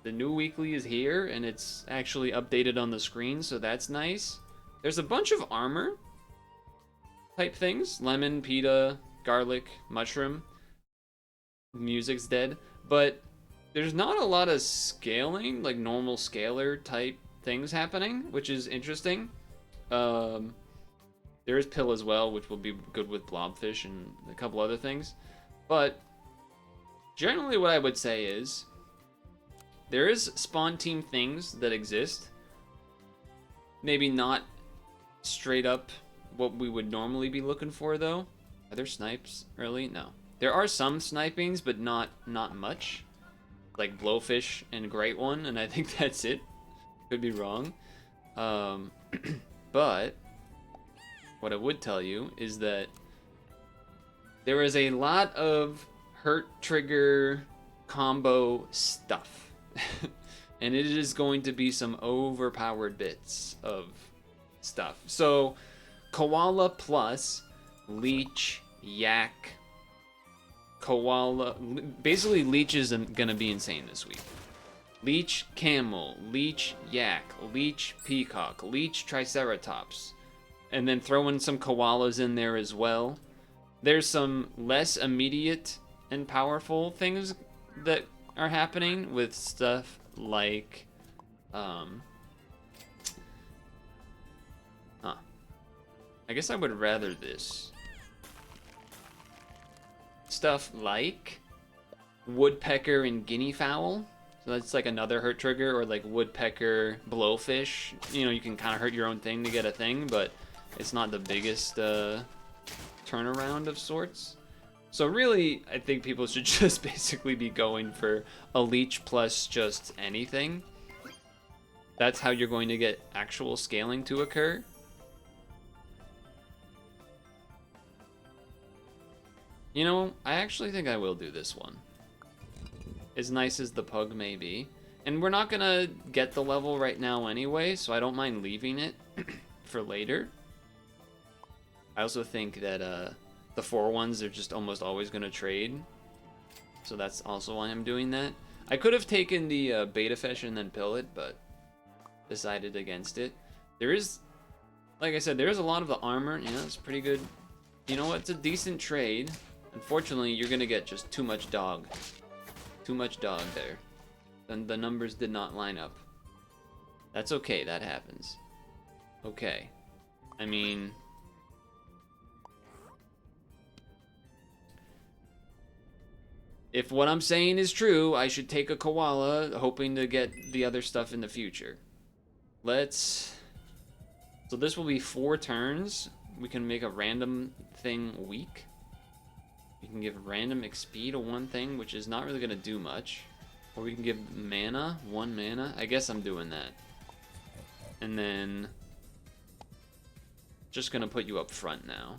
The new weekly is here, and it's actually updated on the screen, so that's nice. There's a bunch of armor type things. Lemon, pita, garlic, mushroom. Music's dead. But there's not a lot of scaling, like normal scalar type things happening, which is interesting. Um, there is pill as well, which will be good with blobfish and a couple other things. But generally what I would say is there is spawn team things that exist. Maybe not straight up what we would normally be looking for though. Are there snipes early? No. There are some snipings, but not much. Like blowfish and great one, and I think that's it. Could be wrong. But what I would tell you is that there is a lot of hurt trigger combo stuff. And it is going to be some overpowered bits of stuff. So, Koala plus Leech, Yak, Koala. Basically, Leech is gonna be insane this week. Leech Camel, Leech Yak, Leech Peacock, Leech Triceratops. And then throw in some koalas in there as well. There's some less immediate and powerful things that are happening with stuff like, I guess I would rather this. Stuff like woodpecker and guinea fowl. So that's like another hurt trigger, or like woodpecker, blowfish. You know, you can kind of hurt your own thing to get a thing, but it's not the biggest turnaround of sorts. So really, I think people should just basically be going for a leech plus just anything. That's how you're going to get actual scaling to occur. You know, I actually think I will do this one. As nice as the pug may be. And we're not gonna get the level right now anyway, so I don't mind leaving it for later. I also think that the 4-1s are just almost always gonna trade. So that's also why I'm doing that. I could have taken the beta fish and then pill it, but decided against it. There is, like I said, there's a lot of the armor. You know, it's pretty good. You know what? It's a decent trade. Unfortunately, you're gonna get just too much dog. Too much dog there. Then the numbers did not line up. That's okay, that happens. Okay. I mean, if what I'm saying is true, I should take a koala, hoping to get the other stuff in the future. Let's... So this will be 4 turns. We can make a random thing weak. We can give random XP to one thing, which is not really going to do much. Or we can give mana, 1 mana. I guess I'm doing that. And then... just going to put you up front now.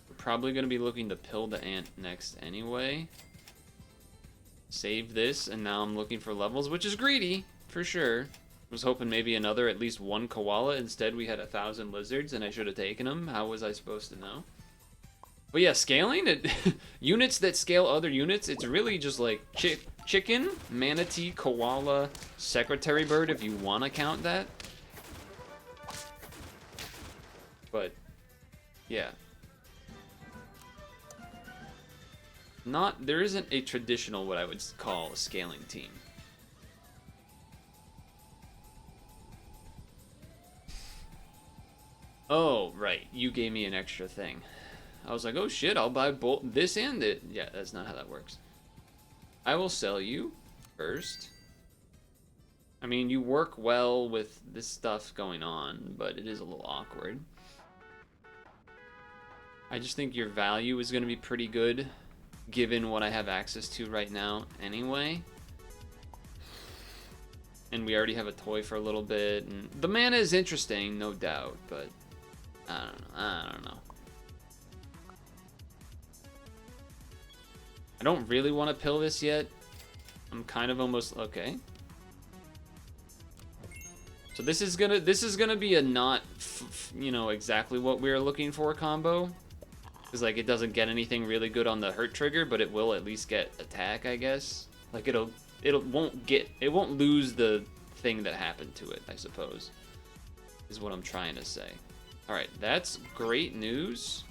We're probably going to be looking to pill the ant next anyway. Save this, and now I'm looking for levels, which is greedy, for sure. Was hoping maybe another, at least 1 koala. Instead, we had 1,000 lizards, and I should have taken them. How was I supposed to know? But yeah, scaling it, units that scale other units, it's really just like chicken, manatee, koala, secretary bird, if you want to count that. But yeah, there isn't a traditional what I would call a scaling team. Oh, right, you gave me an extra thing. I was like, oh shit, I'll buy both this and it. Yeah, that's not how that works. I will sell you first. I mean, you work well with this stuff going on, but it is a little awkward. I just think your value is going to be pretty good, given what I have access to right now anyway. And we already have a toy for a little bit. And the mana is interesting, no doubt, but I don't know. I don't really want to pill this yet. I'm kind of almost okay. So this is gonna be a not, you know, exactly what we were looking for combo, because like it doesn't get anything really good on the hurt trigger, but it will at least get attack, I guess. Like it won't lose the thing that happened to it, I suppose, is what I'm trying to say. All right, that's great news.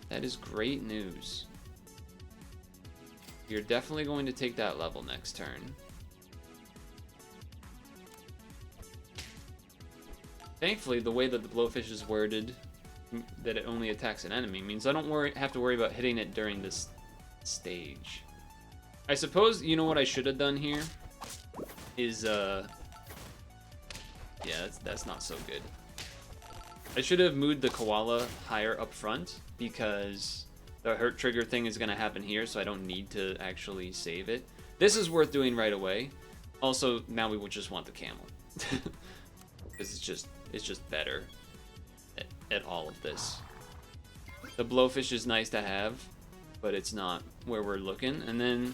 That is great news. You're definitely going to take that level next turn. Thankfully, the way that the blowfish is worded, that it only attacks an enemy, means I don't have to worry about hitting it during this stage. I suppose, you know what I should have done here? Is, yeah, that's not so good. I should have moved the koala higher up front, because the hurt trigger thing is going to happen here, so I don't need to actually save it. This is worth doing right away. Also, now we would just want the camel. Because it's just better at all of this. The blowfish is nice to have, but it's not where we're looking. And then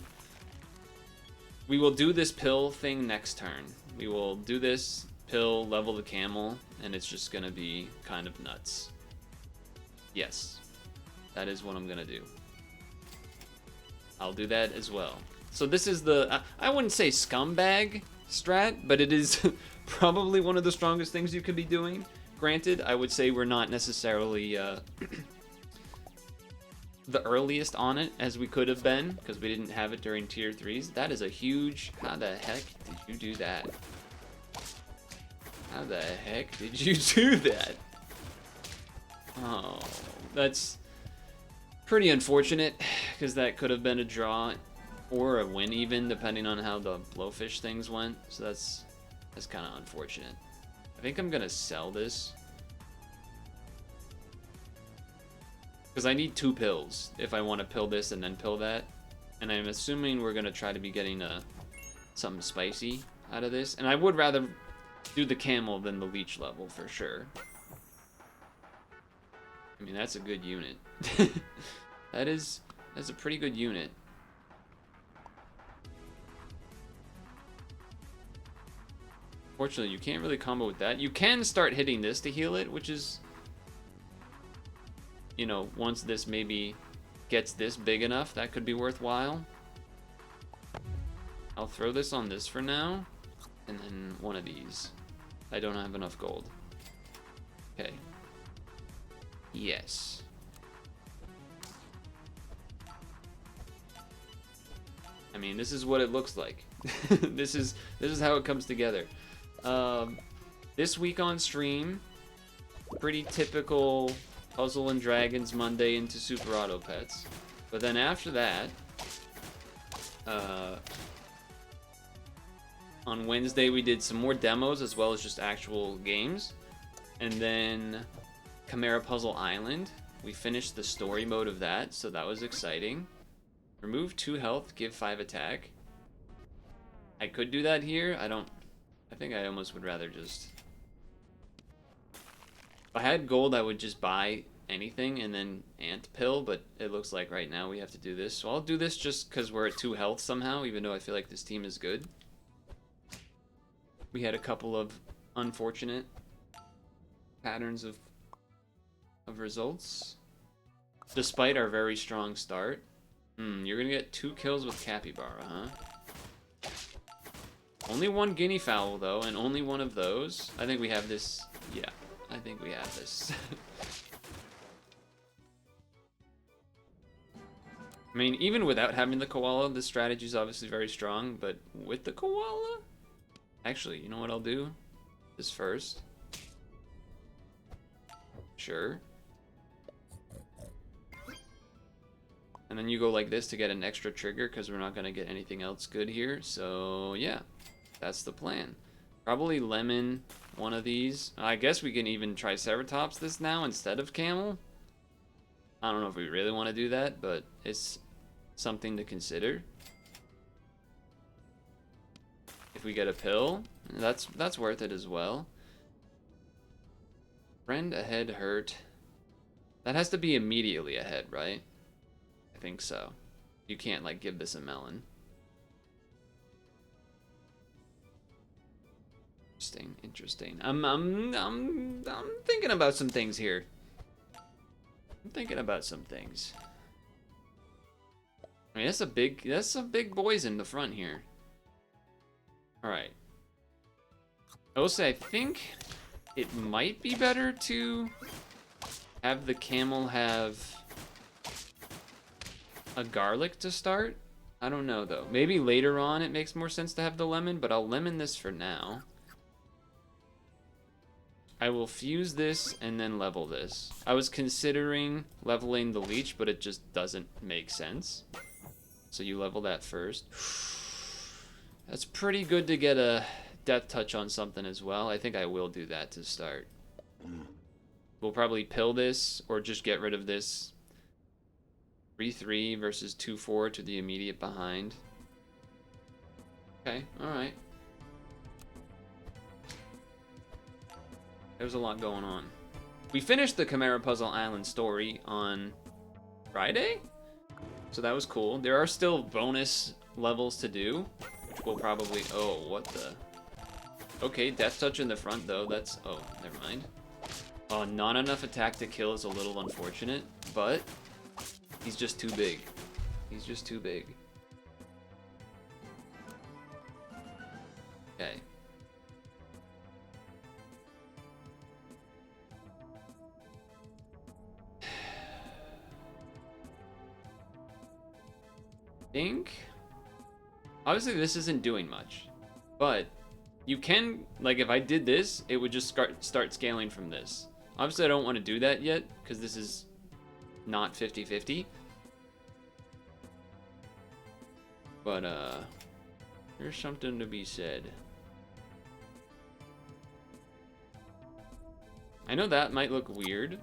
we will do this pill thing next turn. We will do this pill, level the camel, and it's just gonna be kind of nuts. Yes, that is what I'm gonna do. I'll do that as well. So this is the, I wouldn't say scumbag strat, but it is probably one of the strongest things you could be doing. Granted, I would say we're not necessarily the earliest on it as we could have been, because we didn't have it during tier 3s. That is a huge, how the heck did you do that? How the heck did you do that? Oh, that's pretty unfortunate, because that could have been a draw or a win even, depending on how the blowfish things went. So that's kind of unfortunate. I think I'm gonna sell this, because I need 2 pills if I want to pill this and then pill that. And I'm assuming we're gonna try to be getting something spicy out of this. And I would rather do the camel than the leech level for sure. I mean, that's a good unit. That's a pretty good unit. Fortunately, you can't really combo with that. You can start hitting this to heal it, which is, you know, once this maybe gets this big enough, that could be worthwhile. I'll throw this on this for now, and then one of these. I don't have enough gold. Okay. Yes. I mean, this is what it looks like. This is how it comes together. This week on stream, pretty typical Puzzle and Dragons Monday into Super Auto Pets. But then after that, on Wednesday we did some more demos as well as just actual games. And then Chimera Puzzle Island, we finished the story mode of that, so that was exciting. Remove 2 health, give 5 attack. I could do that here. I think I almost would rather just... If I had gold, I would just buy anything and then ant pill, but it looks like right now we have to do this. So I'll do this just because we're at 2 health somehow, even though I feel like this team is good. We had a couple of unfortunate patterns of results, despite our very strong start. You're gonna get 2 kills with Capybara, huh? Only 1 guinea fowl, though, and only 1 of those. I think we have this. Yeah, I think we have this. I mean, even without having the koala, this strategy is obviously very strong, but with the koala? Actually, you know what I'll do? This first. Sure. And then you go like this to get an extra trigger, because we're not going to get anything else good here. So, yeah. That's the plan. Probably lemon, one of these. I guess we can even Triceratops this now instead of camel. I don't know if we really want to do that, but it's something to consider. If we get a pill, that's worth it as well. Friend ahead hurt. That has to be immediately ahead, right? I think so. You can't like give this a melon. Interesting. I'm thinking about some things here. I mean, that's some big boys in the front here. All right. I will say, I think it might be better to have the camel have a garlic to start. I don't know, though. Maybe later on it makes more sense to have the lemon, but I'll lemon this for now. I will fuse this and then level this. I was considering leveling the leech, but it just doesn't make sense. So you level that first. That's pretty good to get a death touch on something as well. I think I will do that to start. We'll probably pill this or just get rid of this. 3-3 versus 2-4 to the immediate behind. Okay, alright. There's a lot going on. We finished the Chimera Puzzle Island story on Friday, so that was cool. There are still bonus levels to do, which we'll probably... Oh, what the... Okay, death touch in the front, though. That's... Oh, never mind. Oh, not enough attack to kill is a little unfortunate, but... He's just too big. He's just too big. Okay. Think obviously this isn't doing much, but you can, like, if I did this, it would just start scaling from this. Obviously I don't want to do that yet because this is not 50-50, but there's something to be said. I know that might look weird,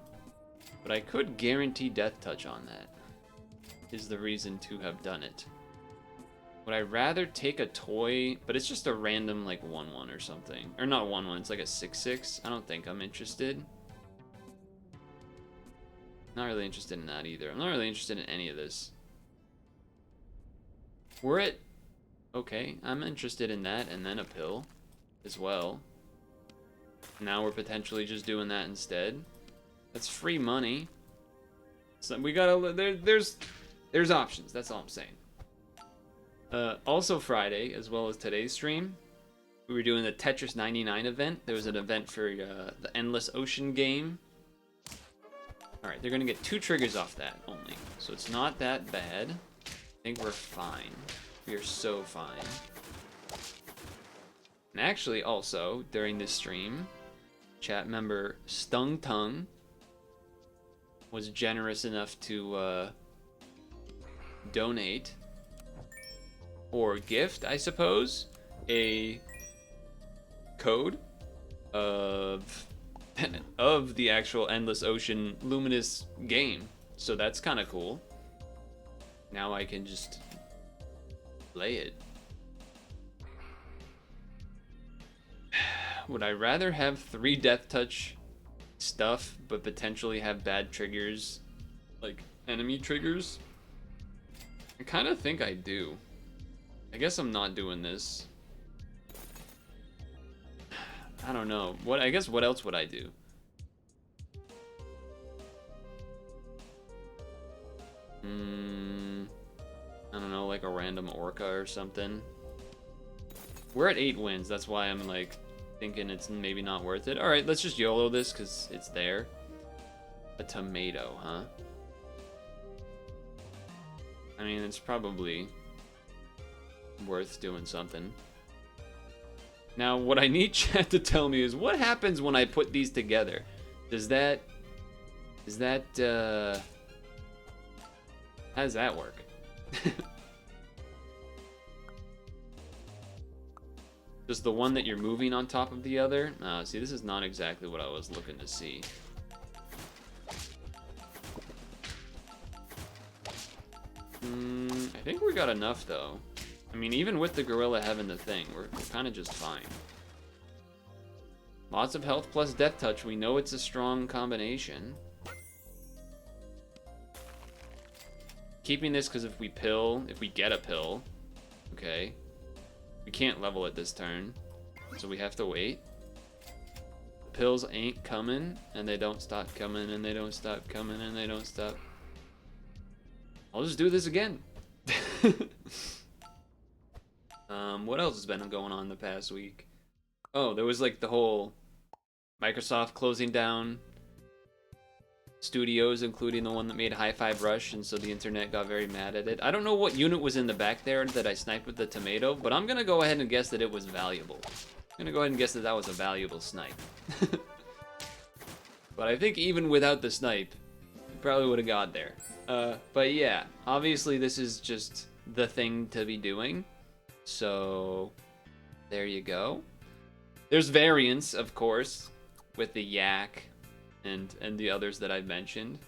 but I could guarantee death touch on that. Is the reason to have done it. Would I rather take a toy, but it's just a random like 1-1 or something, or not 1-1, it's like a 6-6. I don't think I'm interested. Not really interested in that either. I'm not really interested in any of this. We're at... Okay, I'm interested in that, and then a pill as well. Now we're potentially just doing that instead. That's free money. So we gotta... There's options, that's all I'm saying. Also Friday, as well as today's stream, we were doing the Tetris 99 event. There was an event for the Endless Ocean game. Alright, they're gonna get 2 triggers off that only. So it's not that bad. I think we're fine. We are so fine. And actually, also, during this stream, chat member Stung Tongue was generous enough to donate or gift, I suppose, a code of the actual Endless Ocean Luminous game. So that's kind of cool. Now I can just play it. Would I rather have 3 death touch stuff but potentially have bad triggers, like enemy triggers? I kind of think I do. I guess I'm not doing this. I don't know. I guess what else would I do? I don't know, like a random orca or something. We're at 8 wins, that's why I'm like thinking it's maybe not worth it. Alright, let's just YOLO this because it's there. A tomato, huh? I mean, it's probably worth doing something. Now, what I need chat to tell me is what happens when I put these together? Is that, how does that work? Just the one that you're moving on top of the other? See, this is not exactly what I was looking to see. I think we got enough, though. I mean, even with the gorilla having the thing, we're kind of just fine. Lots of health plus death touch. We know it's a strong combination. Keeping this because if we get a pill, okay, we can't level it this turn, so we have to wait. The pills ain't coming, and they don't stop coming, and they don't stop coming, and they don't stop. I'll just do this again. What else has been going on the past week? Oh, there was like the whole Microsoft closing down studios, including the one that made High Five Rush, and so the internet got very mad at it. I don't know what unit was in the back there that I sniped with the tomato, but I'm gonna go ahead and guess that it was valuable. I'm gonna go ahead and guess that that was a valuable snipe. But I think even without the snipe, it probably would have got there. But yeah, obviously this is just the thing to be doing. So there you go. There's variants, of course, with the yak and the others that I've mentioned.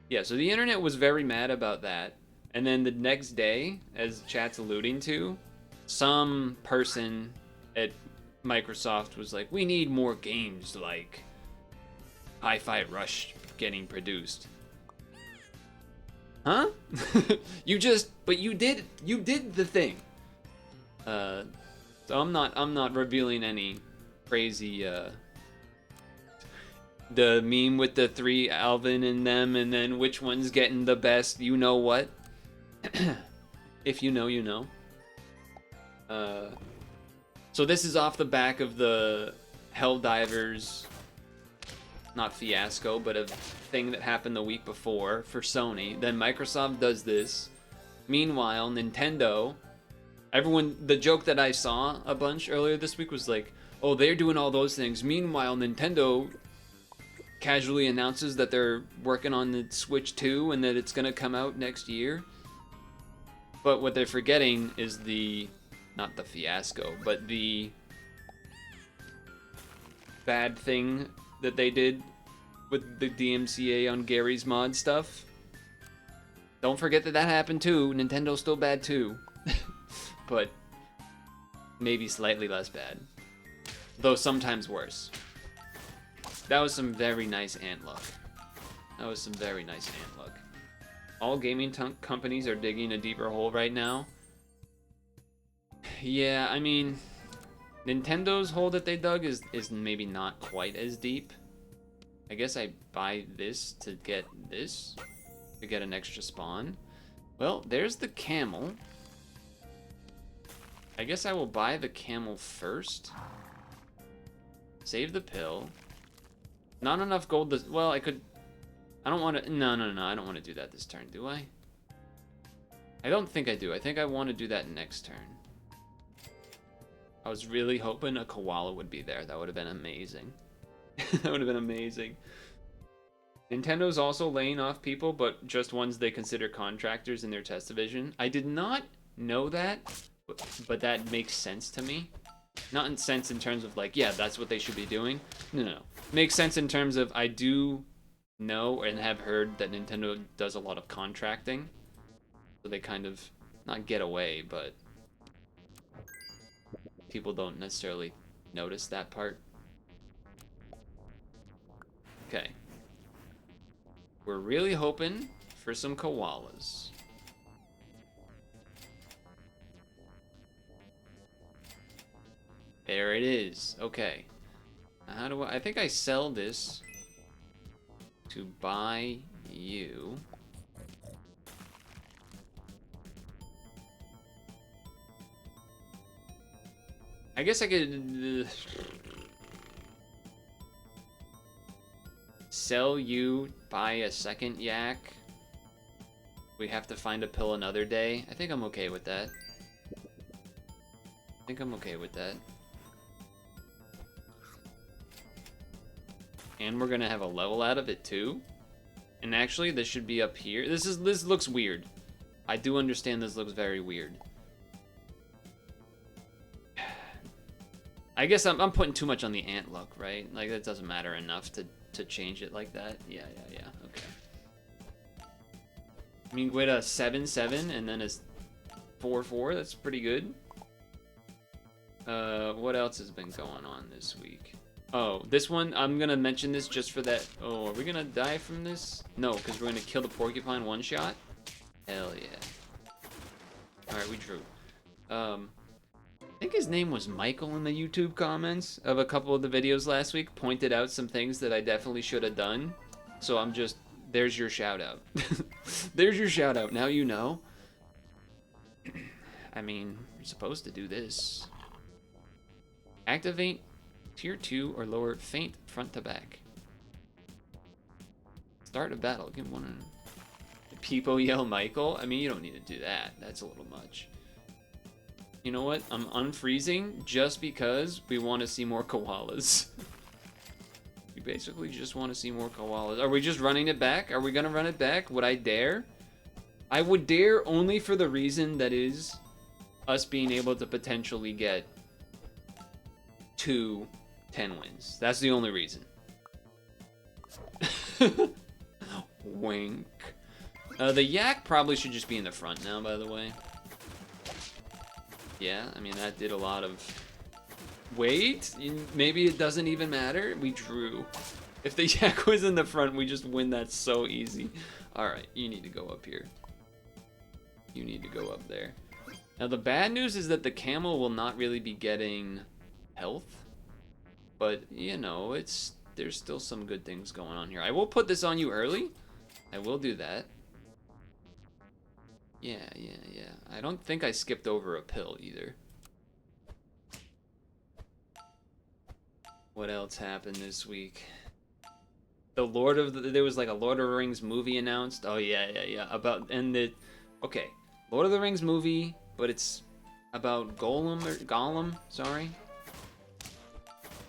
Yeah, so the internet was very mad about that. And then the next day, as chat's alluding to, some person at Microsoft was like, we need more games like Hi-Fi Rush getting produced. Huh? you did the thing. So I'm not revealing any crazy the meme with the 3 Alvin in them, and then which one's getting the best, you know what? If you know, you know. So this is off the back of the Helldivers, not fiasco, but a thing that happened the week before for Sony. Then Microsoft does this. Meanwhile, Nintendo, the joke that I saw a bunch earlier this week was like, oh, they're doing all those things. Meanwhile, Nintendo casually announces that they're working on the Switch 2 and that it's gonna come out next year. But what they're forgetting is not the fiasco, but the bad thing that they did with the DMCA on Gary's mod stuff. Don't forget that happened too. Nintendo's still bad too. But maybe slightly less bad. Though sometimes worse. That was some very nice ant luck. All gaming companies are digging a deeper hole right now. Yeah, I mean, Nintendo's hole that they dug is maybe not quite as deep. I guess I buy this to get this, to get an extra spawn. Well, there's the camel. I guess I will buy the camel first. Save the pill. Not enough gold to, well, I could, I don't want to, no, I don't want to do that this turn, do I? I don't think I do. I think I want to do that next turn. I was really hoping a koala would be there. That would have been amazing. That would have been amazing. Nintendo's also laying off people, but just ones they consider contractors in their test division. I did not know that, but that makes sense to me. Not in sense in terms of like, yeah, that's what they should be doing. No. Makes sense in terms of I do know and have heard that Nintendo does a lot of contracting. So they kind of, not get away, but people don't necessarily notice that part. Okay. We're really hoping for some koalas. There it is. Okay. Now how do I think I sell this to buy you. I guess I could sell you, buy a second yak. We have to find a pill another day. I think I'm okay with that. And we're gonna have a level out of it too. And actually, this should be up here. This looks weird. I do understand this looks very weird. I guess I'm putting too much on the ant look, right? Like, that doesn't matter enough to change it like that. Yeah, okay. I mean, with a 7-7 and then a 4-4, that's pretty good. What else has been going on this week? Oh, this one, I'm gonna mention this just for that. Oh, are we gonna die from this? No, because we're gonna kill the porcupine one shot? Hell yeah. Alright, we drew. I think his name was Michael in the YouTube comments of a couple of the videos last week, pointed out some things that I definitely should have done. So I'm just, there's your shout out. There's your shout out, now you know. I mean, you're supposed to do this. Activate tier 2 or lower feint front to back. Start a battle. Give one. People yell Michael. I mean, you don't need to do that. That's a little much. You know what? I'm unfreezing just because we want to see more koalas. We basically just want to see more koalas. Are we just running it back? Are we gonna run it back? Would I dare? I would dare only for the reason that is us being able to potentially get 2 10 wins. That's the only reason. Wink. The yak probably should just be in the front now, by the way. Yeah, I mean, that did a lot of... Wait, maybe it doesn't even matter. We drew. If the yak was in the front, we just win that so easy. Alright, you need to go up here. You need to go up there. Now, the bad news is that the camel will not really be getting health. But, you know, there's still some good things going on here. I will put this on you early. I will do that. Yeah. I don't think I skipped over a pill either. What else happened this week? There was like a Lord of the Rings movie announced. Oh yeah. Okay, Lord of the Rings movie, but it's about Gollum, sorry.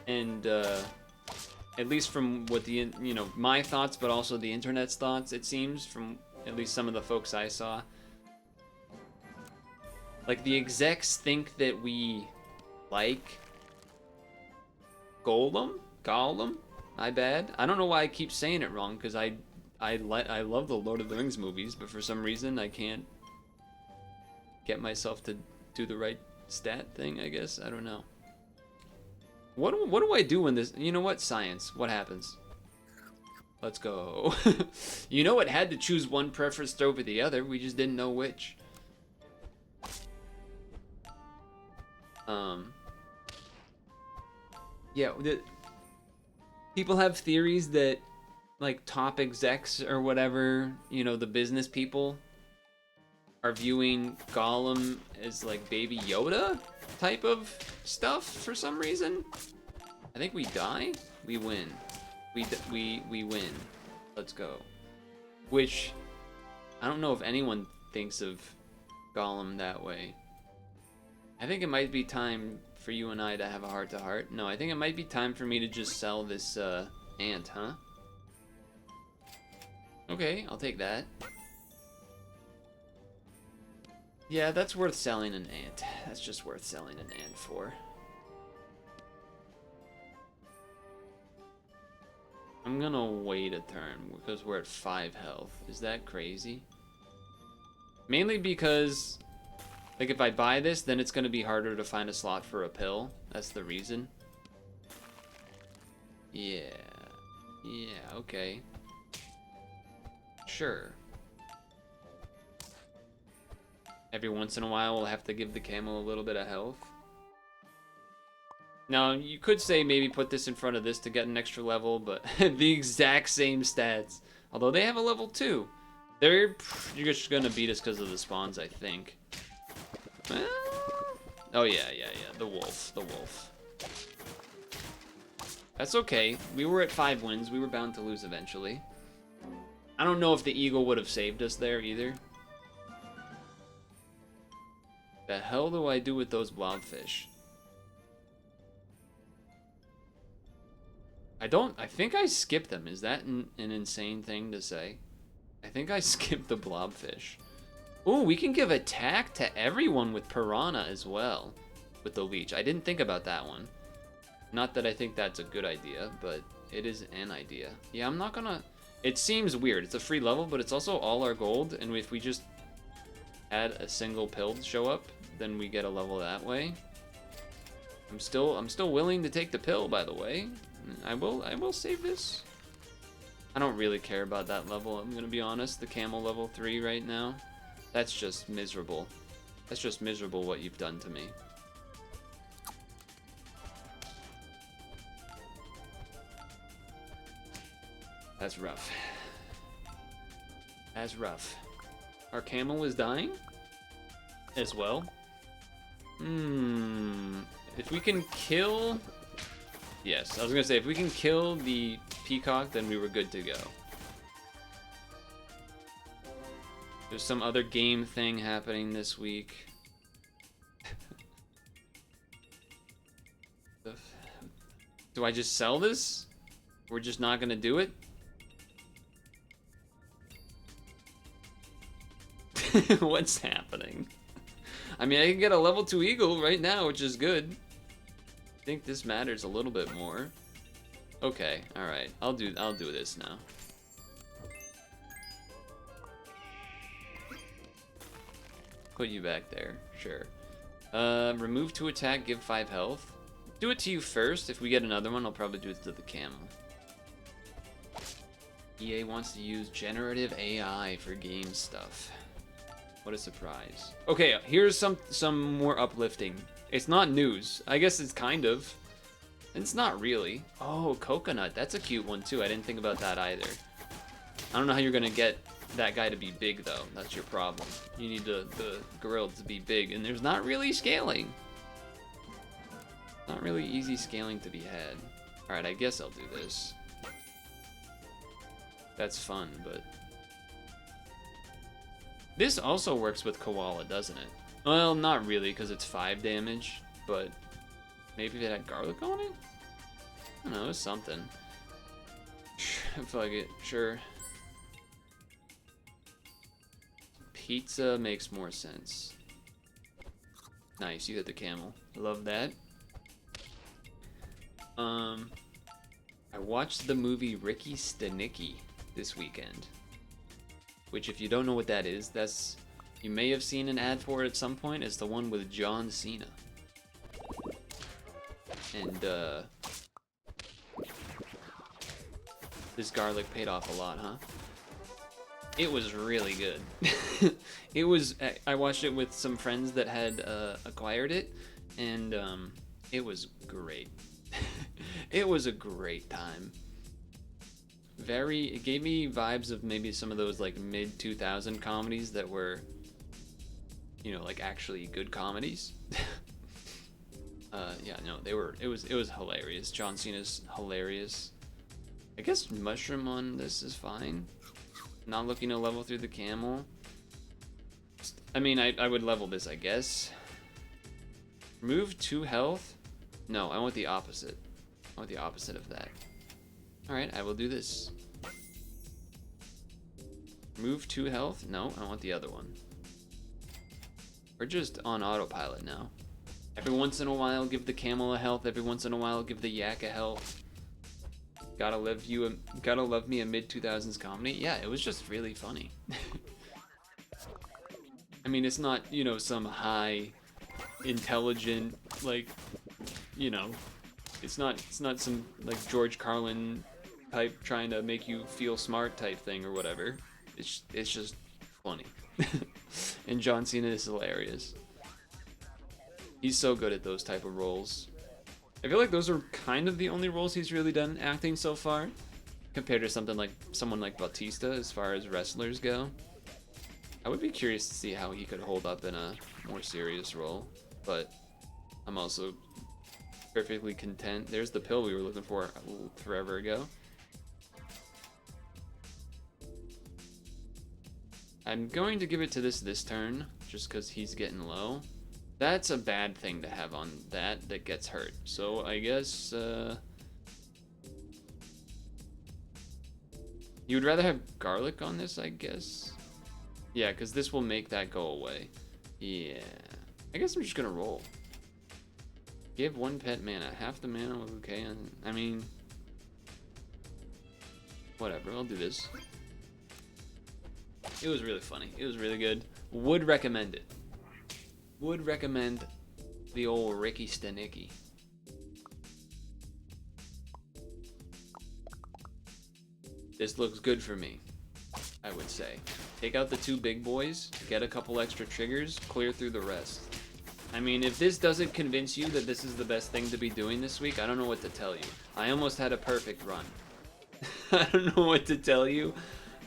And at least from what my thoughts, but also the internet's thoughts, it seems, from at least some of the folks I saw. Like, the execs think that we like Gollum? My bad. I don't know why I keep saying it wrong, because I love the Lord of the Rings movies, but for some reason I can't get myself to do the right stat thing, I guess. I don't know. What do I do when this... You know what? Science. What happens? Let's go. You know, it had to choose one preference over the other. We just didn't know which. Yeah, people have theories that, like, top execs or whatever, you know, the business people, are viewing Gollum as, like, Baby Yoda type of stuff for some reason. I think we die, we win. We win. Let's go. Which, I don't know if anyone thinks of Gollum that way. I think it might be time for you and I to have a heart-to-heart. No, I think it might be time for me to just sell this ant, huh? Okay, I'll take that. Yeah, that's worth selling an ant. That's just worth selling an ant for. I'm gonna wait a turn because we're at 5 health. Is that crazy? Mainly because... like, if I buy this, then it's going to be harder to find a slot for a pill. That's the reason. Yeah, okay. Sure. Every once in a while, we'll have to give the camel a little bit of health. Now, you could say maybe put this in front of this to get an extra level, but the exact same stats. Although they have a level 2. You're just going to beat us because of the spawns, I think. Oh yeah, the wolf. That's okay. We were at 5 wins. We were bound to lose eventually. I don't know if the eagle would have saved us there either. The hell do I do with those blobfish? I think I skipped them. Is that an insane thing to say? I think I skipped the blobfish. Ooh, we can give attack to everyone with Piranha as well. With the leech. I didn't think about that one. Not that I think that's a good idea, but it is an idea. Yeah, I'm not gonna... It seems weird. It's a free level, but it's also all our gold. And if we just add a single pill to show up, then we get a level that way. I'm still willing to take the pill, by the way. I will save this. I don't really care about that level, I'm gonna be honest. The camel level 3 right now. That's just miserable. That's just miserable what you've done to me. That's rough. That's rough. Our camel is dying as well. If we can kill... Yes, I was gonna say, if we can kill the peacock, then we were good to go. There's some other game thing happening this week. Do I just sell this? We're just not gonna do it? What's happening? I mean, I can get a level 2 eagle right now, which is good. I think this matters a little bit more. Okay, alright. I'll do this now. Put you back there, sure. Remove to attack, give 5 health. Do it to you first. If we get another one, I'll probably do it to the camel. EA wants to use generative AI for game stuff. What a surprise. Okay, here's some more uplifting. It's not news. I guess it's kind of. It's not really. Oh, coconut. That's a cute one too. I didn't think about that either. I don't know how you're gonna get that guy to be big though. That's your problem. You need the gorilla to be big, and there's not really scaling. Not really easy scaling to be had. Alright, I guess I'll do this. That's fun, but... This also works with koala, doesn't it? Well, not really, because it's 5 damage, but... Maybe if it had garlic on it? I don't know, it's something. Fuck it, sure. Pizza makes more sense. Nice, you hit the camel. Love that. I watched the movie Ricky Stenicki this weekend. Which, if you don't know what that is, that's... You may have seen an ad for it at some point. It's the one with John Cena. And, this garlic paid off a lot, huh? It was really good. It was... I watched it with some friends that had acquired it, and it was great. It was a great time. It gave me vibes of maybe some of those like mid-2000 comedies that were, you know, like actually good comedies. Yeah, no, it was hilarious. John Cena's hilarious. I guess mushroom on this is fine. Not looking to level through the camel. I mean, I would level this, I guess. Remove 2 health? No, I want the opposite. I want the opposite of that. Alright, I will do this. Remove 2 health? No, I want the other one. We're just on autopilot now. Every once in a while, give the camel a health. Every once in a while, give the yak a health. Gotta love me a mid-2000s comedy. Yeah, it was just really funny. I mean, it's not, you know, some high, intelligent, like, you know, it's not some, like, George Carlin type trying to make you feel smart type thing or whatever. It's just funny. And John Cena is hilarious. He's so good at those type of roles. I feel like those are kind of the only roles he's really done acting so far, compared to someone like Bautista as far as wrestlers go. I would be curious to see how he could hold up in a more serious role, but I'm also perfectly content. There's the pill we were looking for forever ago. I'm going to give it to this turn, just because he's getting low. That's a bad thing to have on that gets hurt. So I guess you would rather have garlic on this, I guess. Yeah, because this will make that go away. Yeah, I guess I'm just gonna roll. Give 1 pet mana, half the mana. Okay, I mean, whatever. I'll do this. It was really funny. It was really good. Would recommend it. Would recommend the old Ricky Stenicki. This looks good for me, I would say. Take out the 2 big boys, get a couple extra triggers, clear through the rest. I mean, if this doesn't convince you that this is the best thing to be doing this week, I don't know what to tell you. I almost had a perfect run. I don't know what to tell you.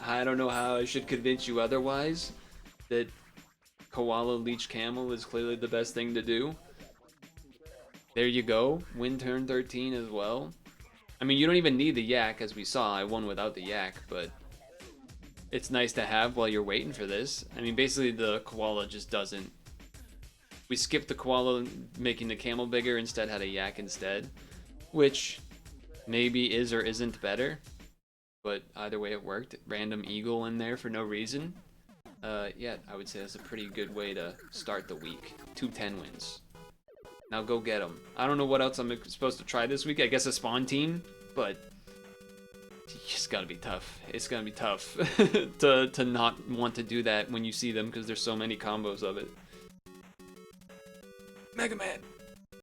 I don't know how I should convince you otherwise that Koala Leech Camel is clearly the best thing to do. There you go. Win turn 13 as well. I mean, you don't even need the yak, as we saw. I won without the yak, but it's nice to have while you're waiting for this. I mean, basically the koala just doesn't. We skipped the koala making the camel bigger, instead had a yak instead, which maybe is or isn't better, but either way it worked. Random eagle in there for no reason. Yeah, I would say that's a pretty good way to start the week. 2-10 wins. Now go get them. I don't know what else I'm supposed to try this week. I guess a spawn team, but it's gotta be tough. It's gonna be tough to not want to do that when you see them because there's so many combos of it. Mega Man!